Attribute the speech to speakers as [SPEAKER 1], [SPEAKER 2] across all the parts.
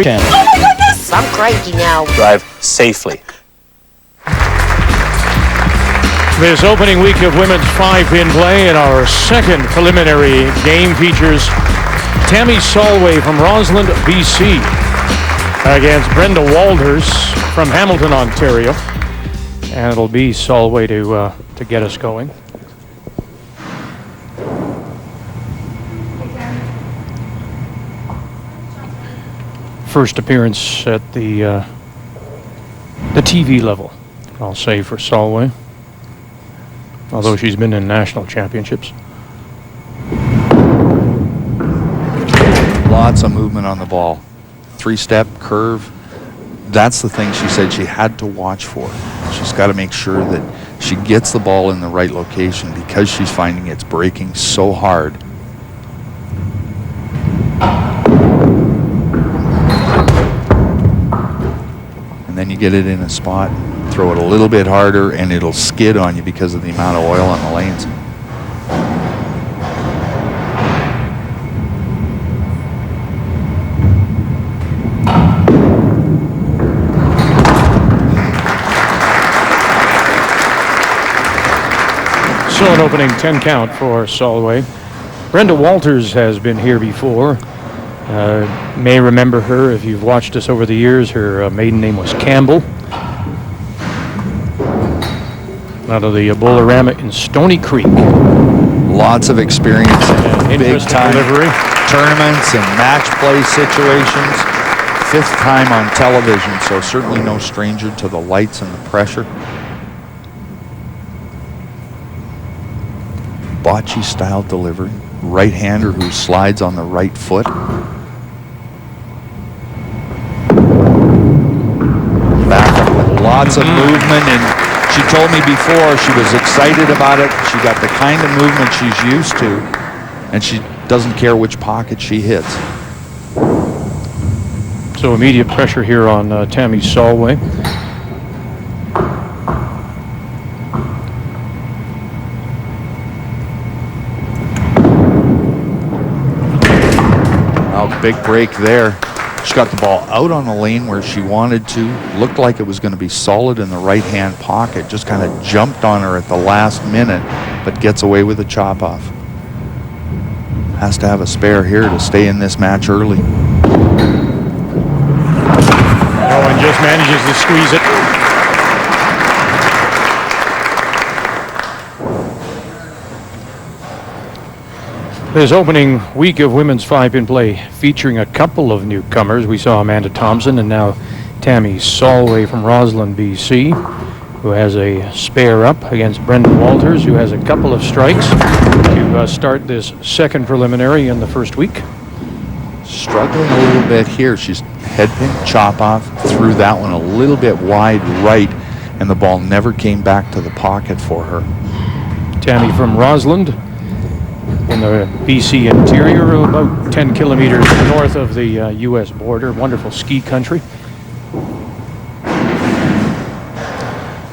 [SPEAKER 1] 10.
[SPEAKER 2] Oh my goodness! I'm cranky now.
[SPEAKER 1] Drive safely.
[SPEAKER 3] This opening week of women's 5-pin play in our second preliminary game features Tammy Salway from Rossland, BC against Brenda Walters from Hamilton, Ontario. And it'll be Salway to get us going. First appearance at the TV level, I'll say, for Salway, although she's been in national championships.
[SPEAKER 4] Lots of movement on the ball. 3-step curve. That's the thing she said she had to watch for. She's got to make sure that she gets the ball in the right location because she's finding it's breaking so hard. And then you get it in a spot, throw it a little bit harder, and it'll skid on you because of the amount of oil on the lanes.
[SPEAKER 3] So an opening 10 count for Salway. Brenda Walters has been here before. May remember her if you've watched us over the years. Her maiden name was Campbell. Out of the Bolorama in Stony Creek.
[SPEAKER 4] Lots of experience in big-time tournaments and match play situations. 5th time on television, so certainly no stranger to the lights and the pressure. Bocce-style delivery. Right-hander who slides on the right foot. Back up with lots of movement, and she told me before she was excited about it. She got the kind of movement she's used to, and she doesn't care which pocket she hits.
[SPEAKER 3] So immediate pressure here on Tammy Salway.
[SPEAKER 4] Oh, big break there. She got the ball out on the lane where she wanted to. Looked like it was going to be solid in the right-hand pocket. Just kind of jumped on her at the last minute, but gets away with a chop-off. Has to have a spare here to stay in this match early.
[SPEAKER 3] Oh, and just manages to squeeze it. This opening week of women's 5-pin play featuring a couple of newcomers. We saw Amanda Thompson and now Tammy Salway from Rossland, BC, who has a spare up against Brenda Walters, who has a couple of strikes to start this second preliminary in the first week.
[SPEAKER 4] Struggling a little bit here. She's head pin, chop off, threw that one a little bit wide right, and the ball never came back to the pocket for her.
[SPEAKER 3] Tammy from Rossland, in the BC interior, about 10 kilometers north of the U.S. border. Wonderful ski country.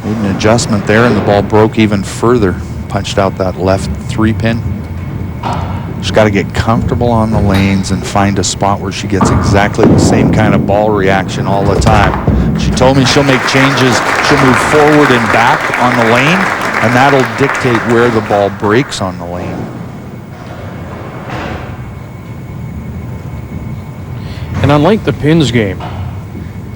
[SPEAKER 4] Made an adjustment there, and the ball broke even further. Punched out that left 3-pin. She's got to get comfortable on the lanes and find a spot where she gets exactly the same kind of ball reaction all the time. She told me she'll make changes. She'll move forward and back on the lane, and that'll dictate where the ball breaks on the lane.
[SPEAKER 3] And unlike the pins game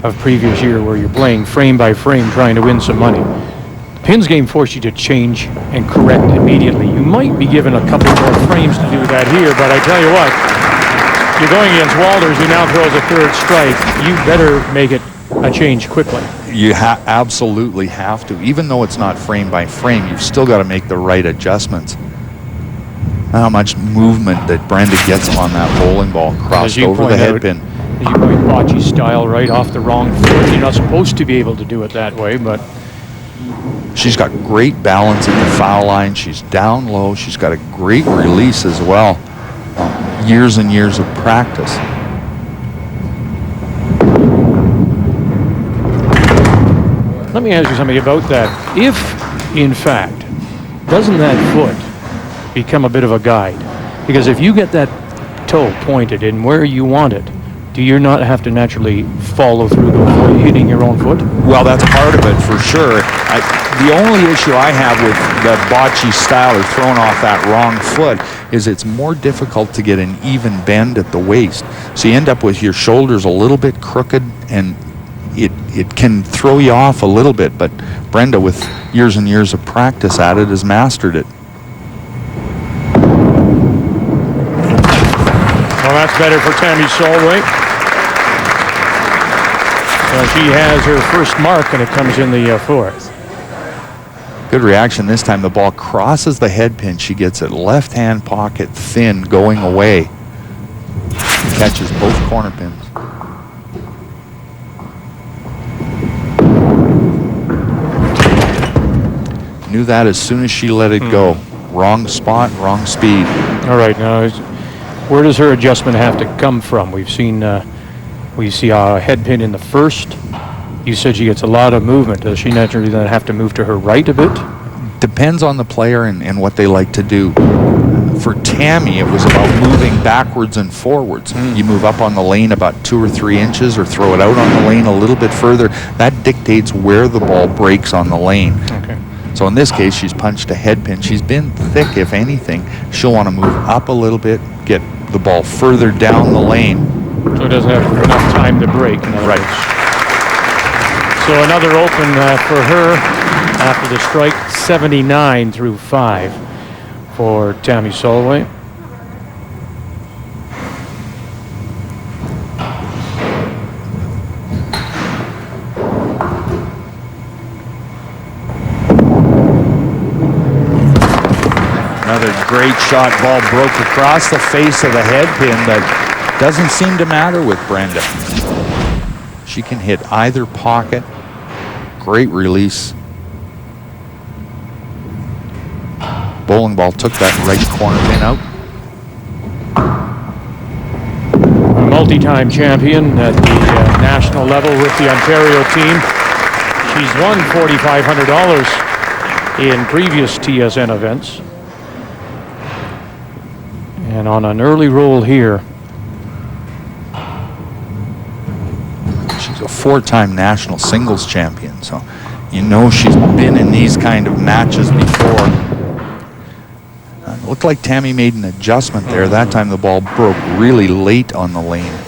[SPEAKER 3] of previous year where you're playing frame by frame trying to win some money, the pins game forced you to change and correct immediately. You might be given a couple more frames to do that here, but I tell you what, you're going against Walters, who now throws a 3rd strike. You better make it a change quickly.
[SPEAKER 4] You absolutely have to. Even though it's not frame by frame, you've still got to make the right adjustments. How much movement that Brenda gets on that bowling ball, crossed over the head pin.
[SPEAKER 3] As you point, bocce style, right off the wrong foot. You're not supposed to be able to do it that way, but
[SPEAKER 4] she's got great balance at the foul line. She's down low. She's got a great release as well. Years and years of practice.
[SPEAKER 3] Let me ask you something about that. If, in fact, doesn't that foot become a bit of a guide? Because if you get that toe pointed in where you want it, do do you not have to naturally follow through before hitting your own foot?
[SPEAKER 4] Well, that's part of it for sure. The only issue I have with the bocce style or throwing off that wrong foot is it's more difficult to get an even bend at the waist. So you end up with your shoulders a little bit crooked, and it can throw you off a little bit. But Brenda, with years and years of practice at it, has mastered it.
[SPEAKER 3] Well, that's better for Tammy Salway. She has her first mark, and it comes in the fourth.
[SPEAKER 4] Good reaction this time. The ball crosses the head pin. She gets it left hand pocket thin going away. Catches both corner pins. Knew that as soon as she let it go. Wrong spot, wrong speed.
[SPEAKER 3] All right, now where does her adjustment have to come from? We see a head pin in the first. You said she gets a lot of movement. Does she naturally then have to move to her right a bit?
[SPEAKER 4] Depends on the player and what they like to do. For Tammy, it was about moving backwards and forwards. You move up on the lane about 2 or 3 inches or throw it out on the lane a little bit further. That dictates where the ball breaks on the lane.
[SPEAKER 3] Okay.
[SPEAKER 4] So in this case, she's punched a head pin. She's been thick, if anything. She'll want to move up a little bit, get the ball further down the lane.
[SPEAKER 3] So it doesn't have enough time to break.
[SPEAKER 4] Right.
[SPEAKER 3] So another open for her after the strike, 79 through 5 for Tammy Salway.
[SPEAKER 4] Another great shot. Ball broke across the face of the head pin, but doesn't seem to matter with Brenda. She can hit either pocket. Great release. Bowling ball took that right corner pin out.
[SPEAKER 3] A multi-time champion at the national level with the Ontario team. She's won $4,500 in previous TSN events. And on an early roll here.
[SPEAKER 4] She's a 4-time national singles champion, so you know she's been in these kind of matches before. Looked like Tammy made an adjustment there. That time the ball broke really late on the lane.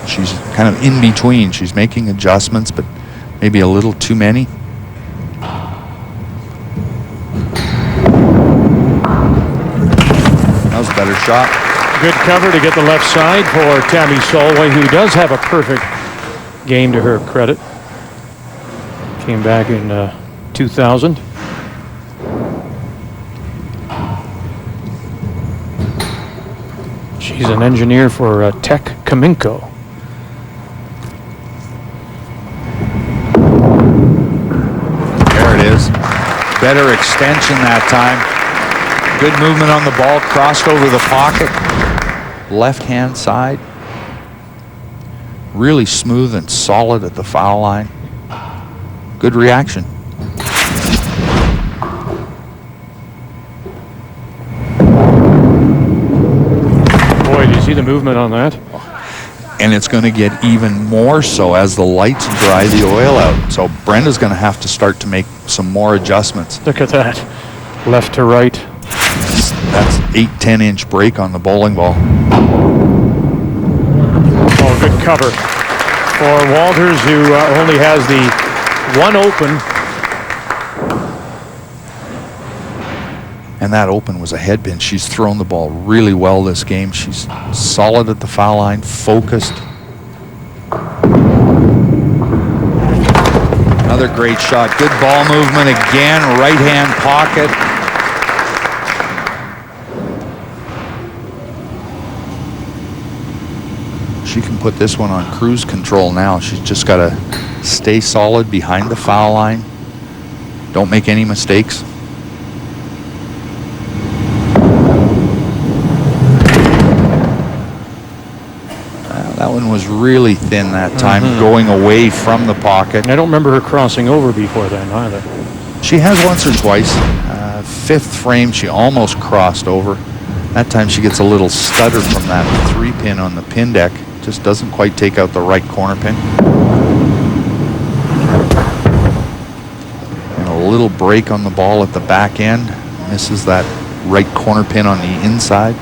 [SPEAKER 4] She's kind of in between. She's making adjustments, but maybe a little too many. That was a better shot.
[SPEAKER 3] Good cover to get the left side for Tammy Salway, who does have a perfect game to her credit. Came back in 2000. She's an engineer for Tech Kaminko.
[SPEAKER 4] There it is. Better extension that time. Good movement on the ball, crossed over the pocket. Left-hand side. Really smooth and solid at the foul line. Good reaction.
[SPEAKER 3] Boy, do you see the movement on that?
[SPEAKER 4] And it's going to get even more so as the lights dry the oil out. So Brenda's going to have to start to make some more adjustments.
[SPEAKER 3] Look at that. Left to right.
[SPEAKER 4] That's 8-10 inch break on the bowling ball.
[SPEAKER 3] Oh, good cover for Walters, who only has the one open.
[SPEAKER 4] And that open was a head pin. She's thrown the ball really well this game. She's solid at the foul line, focused. Another great shot. Good ball movement again, right hand pocket. She can put this one on cruise control now. She's just got to stay solid behind the foul line. Don't make any mistakes. That one was really thin that time, going away from the pocket.
[SPEAKER 3] I don't remember her crossing over before then either.
[SPEAKER 4] She has once or twice. Fifth frame, she almost crossed over. That time she gets a little stutter from that 3-pin on the pin deck. Just doesn't quite take out the right corner pin. And a little break on the ball at the back end. Misses that right corner pin on the inside.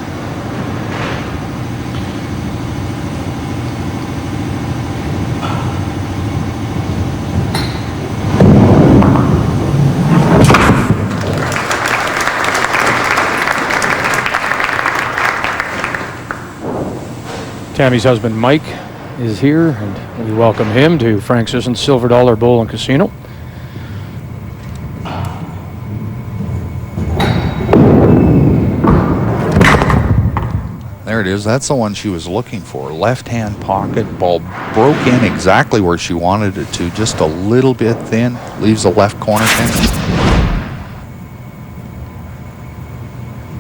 [SPEAKER 3] Tammy's husband Mike is here, and we welcome him to Frank Sisson's Silver Dollar Bowl and Casino.
[SPEAKER 4] There it is. That's the one she was looking for. Left-hand pocket. Ball broke in exactly where she wanted it to. Just a little bit thin. Leaves the left corner pin.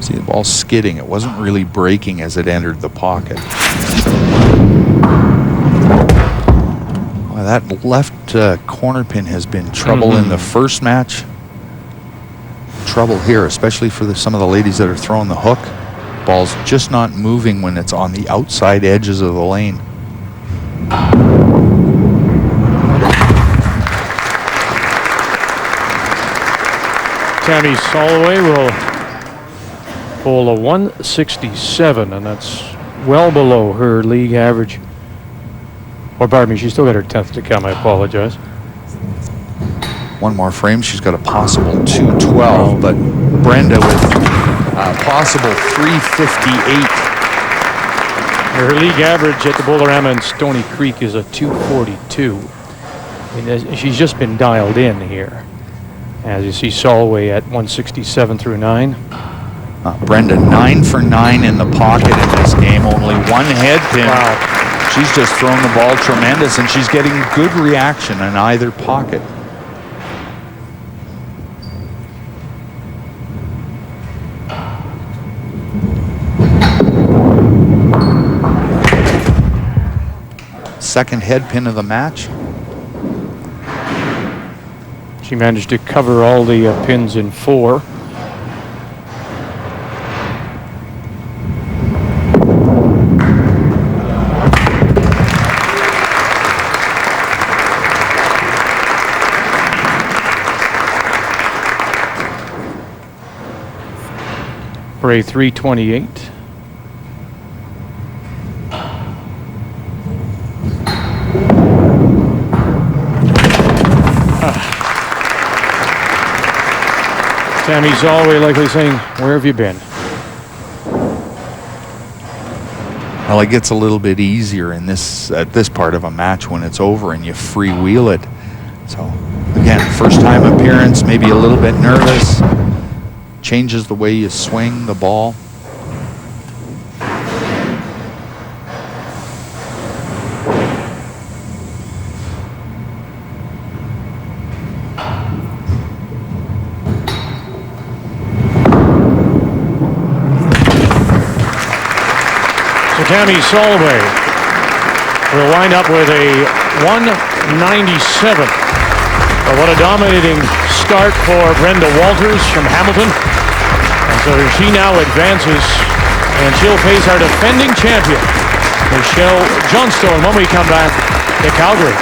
[SPEAKER 4] See the ball skidding. It wasn't really breaking as it entered the pocket. Well, that left corner pin has been trouble in the first match. Trouble here, especially for some of the ladies that are throwing the hook. Ball's just not moving when it's on the outside edges of the lane.
[SPEAKER 3] Tammy Salway will bowl a 167, and that's well below her league average. Or pardon me, she's still got her 10th to come. I apologize.
[SPEAKER 4] One more frame. She's got a possible 212, but Brenda with possible 358.
[SPEAKER 3] Her league average at the Bolorama and Stony Creek is a 242. I mean, she's just been dialed in here. As you see, Salway at 167 through 9.
[SPEAKER 4] Brenda 9 for 9 in the pocket in this game. Only one head pin.
[SPEAKER 3] Wow.
[SPEAKER 4] She's just thrown the ball tremendous, and she's getting good reaction in either pocket. Second head pin of the match.
[SPEAKER 3] She managed to cover all the pins in 4. For a 328. Tammy's always likely saying, "Where have you been?"
[SPEAKER 4] Well, it gets a little bit easier in this at this part of a match when it's over and you freewheel it. So again, first time appearance, maybe a little bit nervous. Changes the way you swing the ball.
[SPEAKER 3] Tammy Salway will wind up with a 197. But what a dominating start for Brenda Walters from Hamilton. And so she now advances, and she'll face our defending champion, Michelle Johnstone, when we come back to Calgary.